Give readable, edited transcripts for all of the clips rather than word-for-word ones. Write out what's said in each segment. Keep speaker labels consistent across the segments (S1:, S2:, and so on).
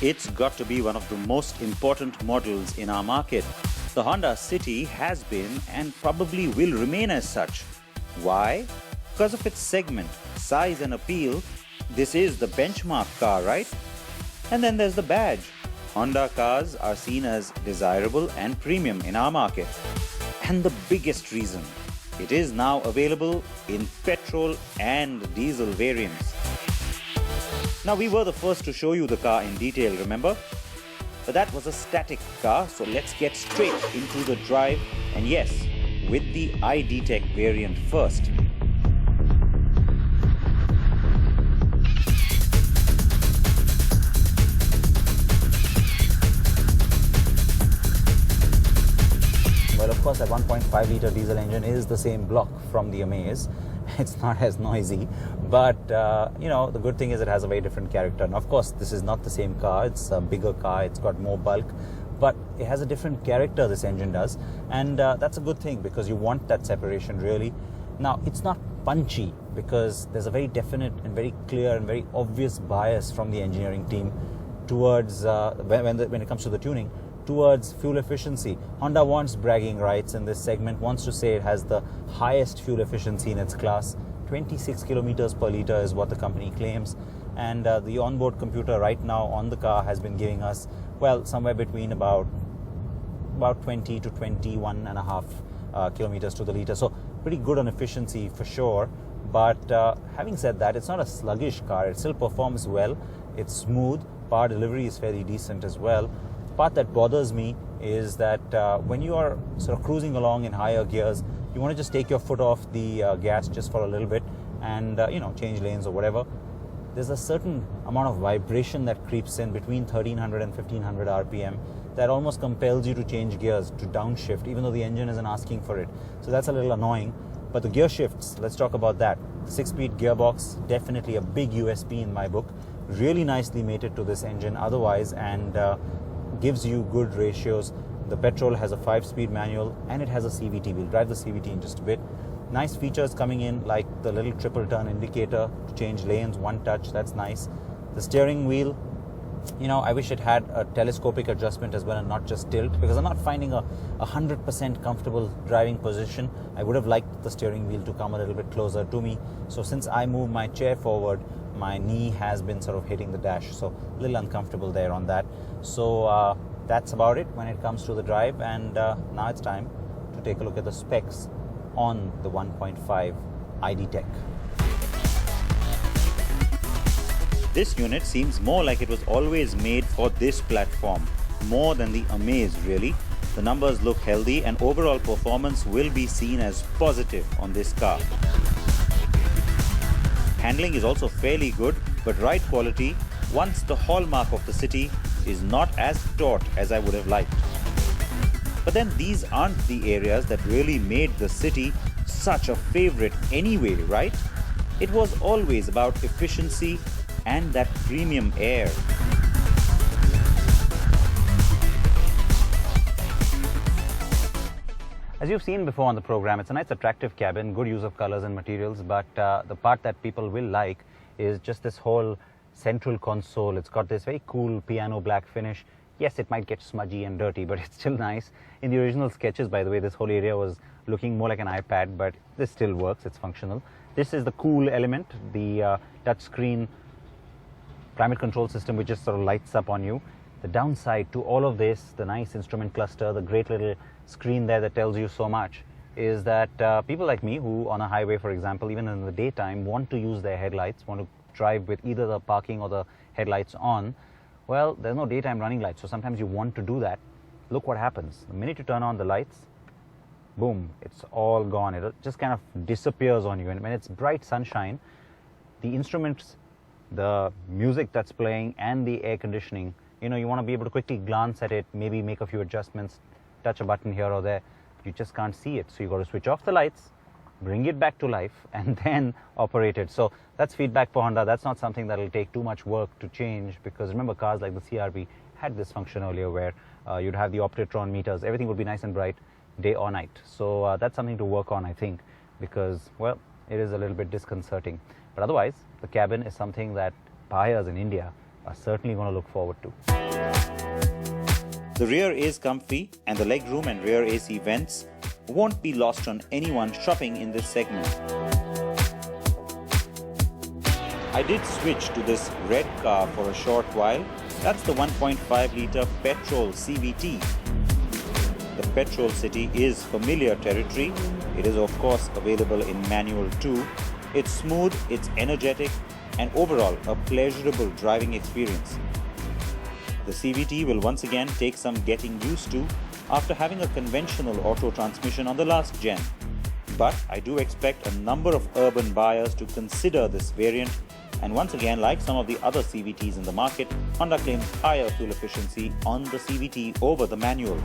S1: It's got to be one of the most important models in our market. The Honda City has been and probably will remain as such. Why? Because of its segment, size and appeal. This is the benchmark car, right? And then there's the badge. Honda cars are seen as desirable and premium in our market. And the biggest reason, it is now available in petrol and diesel variants. Now, we were the first to show you the car in detail, remember? But that was a static car, so let's get straight into the drive. And yes, with the i-DTEC variant first.
S2: Well, of course, that 1.5 litre diesel engine is the same block from the Amaze. It's not as noisy, but you know, the good thing is it has a very different character. And of course, this is not the same car. It's a bigger car. It's got more bulk, but it has a different character, this engine does. And that's a good thing because you want that separation, really. Now, it's not punchy because there's a very definite and very clear and very obvious bias from the engineering team towards, when it comes to the tuning, towards fuel efficiency. Honda wants bragging rights in this segment, wants to say it has the highest fuel efficiency in its class. 26 kilometers per litre is what the company claims. And the onboard computer right now on the car has been giving us, well, somewhere between about 20 to 21 and a half kilometers to the litre. So pretty good on efficiency for sure. But having said that, it's not a sluggish car. It still performs well. It's smooth. Power delivery is fairly decent as well. The part that bothers me is that when you are sort of cruising along in higher gears, you want to just take your foot off the gas just for a little bit and you know, change lanes or whatever. There's a certain amount of vibration that creeps in between 1300 and 1500 RPM that almost compels you to change gears, to downshift, even though the engine isn't asking for it. So that's a little annoying. But the gear shifts, let's talk about that. The 6-speed gearbox, definitely a big USP in my book. Really nicely mated to this engine otherwise, and gives you good ratios. The petrol has a 5-speed manual and it has a CVT. We'll drive the CVT in just a bit. Nice features coming in, like the little triple turn indicator to change lanes, one touch, that's nice. The steering wheel, you know, I wish it had a telescopic adjustment as well and not just tilt, because I'm not finding a 100% comfortable driving position. I would have liked the steering wheel to come a little bit closer to me. So since I move my chair forward, my knee has been sort of hitting the dash, so a little uncomfortable there on that. So that's about it when it comes to the drive, and now it's time to take a look at the specs on the 1.5 i-DTEC.
S1: This unit seems more like it was always made for this platform, more than the Amaze really. The numbers look healthy and overall performance will be seen as positive on this car. Handling is also fairly good, but ride quality, once the hallmark of the city, is not as taut as I would have liked. But then these aren't the areas that really made the city such a favorite anyway, right? It was always about efficiency and that premium air.
S2: As you've seen before on the program, it's a nice attractive cabin, good use of colors and materials, but the part that people will like is just this whole central console. It's got this very cool piano black finish. Yes, it might get smudgy and dirty, but it's still nice. In the original sketches, by the way, this whole area was looking more like an iPad, but this still works, it's functional. This is the cool element, the touchscreen climate control system, which just sort of lights up on you. The downside to all of this, the nice instrument cluster, the great little screen there that tells you so much, is that people like me who on a highway, for example, even in the daytime, want to use their headlights, want to drive with either the parking or the headlights on. Well, there's no daytime running lights, so sometimes you want to do that. Look what happens. The minute you turn on the lights, boom, it's all gone. It just kind of disappears on you. And when it's bright sunshine, the instruments, the music that's playing, and the air conditioning, you know, you want to be able to quickly glance at it, maybe make a few adjustments, touch a button here or there. You just can't see it. So you got to switch off the lights, bring it back to life, and then operate it. So that's feedback for Honda. That's not something that will take too much work to change, because remember, cars like the CR-V had this function earlier where you'd have the Optitron meters. Everything would be nice and bright day or night. So that's something to work on, I think, because, well, it is a little bit disconcerting. But otherwise, the cabin is something that buyers in India are certainly going to look forward to.
S1: The rear is comfy and the legroom and rear AC vents won't be lost on anyone shopping in this segment. I did switch to this red car for a short while. That's the 1.5 litre petrol CVT. The petrol city is familiar territory. It is of course available in manual too. It's smooth, it's energetic, and overall a pleasurable driving experience. The CVT will once again take some getting used to after having a conventional auto transmission on the last gen. But I do expect a number of urban buyers to consider this variant, and once again, like some of the other CVTs in the market, Honda claims higher fuel efficiency on the CVT over the manual.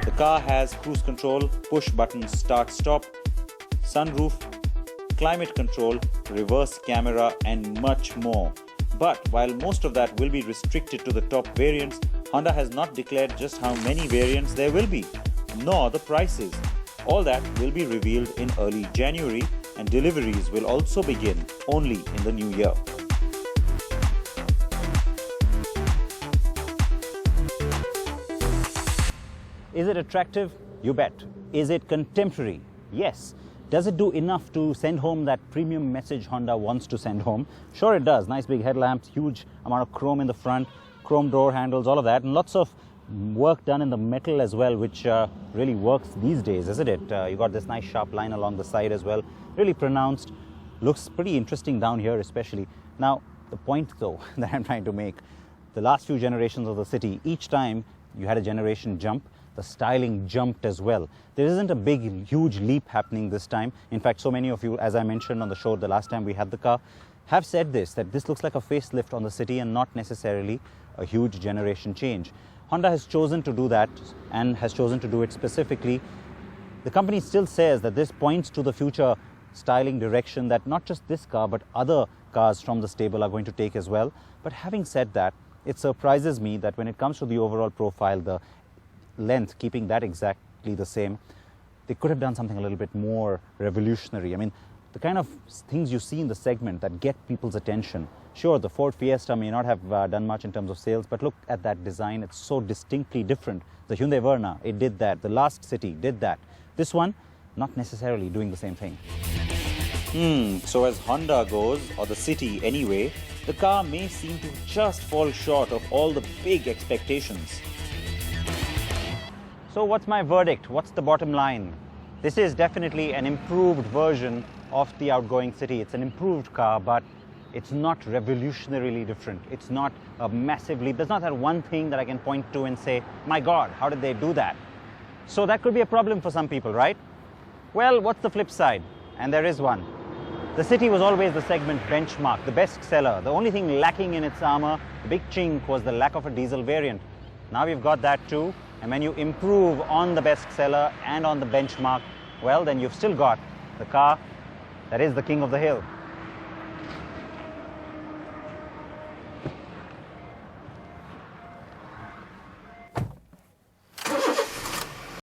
S1: The car has cruise control, push button start stop, sunroof, climate control, reverse camera and much more. But while most of that will be restricted to the top variants, Honda has not declared just how many variants there will be, nor the prices. All that will be revealed in early January, and deliveries will also begin only in the new year.
S2: Is it attractive? You bet. Is it contemporary? Yes. Does it do enough to send home that premium message Honda wants to send home? Sure it does. Nice big headlamps, huge amount of chrome in the front, chrome door handles, all of that, and lots of work done in the metal as well, which really works these days, isn't it? You got this nice sharp line along the side as well, really pronounced. Looks pretty interesting down here especially. Now, the point though that I'm trying to make, the last few generations of the city, each time you had a generation jump, the styling jumped as well. There isn't a big, huge leap happening this time. In fact, so many of you, as I mentioned on the show the last time we had the car, have said this, that this looks like a facelift on the city and not necessarily a huge generation change. Honda has chosen to do that and has chosen to do it specifically. The company still says that this points to the future styling direction that not just this car, but other cars from the stable are going to take as well. But having said that, it surprises me that when it comes to the overall profile, the length, keeping that exactly the same, they could have done something a little bit more revolutionary. I mean, the kind of things you see in the segment that get people's attention. Sure, the Ford Fiesta may not have done much in terms of sales, but look at that design. It's so distinctly different. The Hyundai Verna, it did that. The last City did that. This one, not necessarily doing the same thing.
S1: So as Honda goes, or the City anyway, the car may seem to just fall short of all the big expectations.
S2: So what's my verdict? What's the bottom line? This is definitely an improved version of the outgoing City. It's an improved car, but it's not revolutionarily different. It's not a massive leap. There's not that one thing that I can point to and say, my God, how did they do that? So that could be a problem for some people, right? Well, what's the flip side? And there is one. The City was always the segment benchmark, the best seller. The only thing lacking in its armor, the big chink, was the lack of a diesel variant. Now we've got that too. And when you improve on the bestseller and on the benchmark, well, then you've still got the car that is the king of the hill.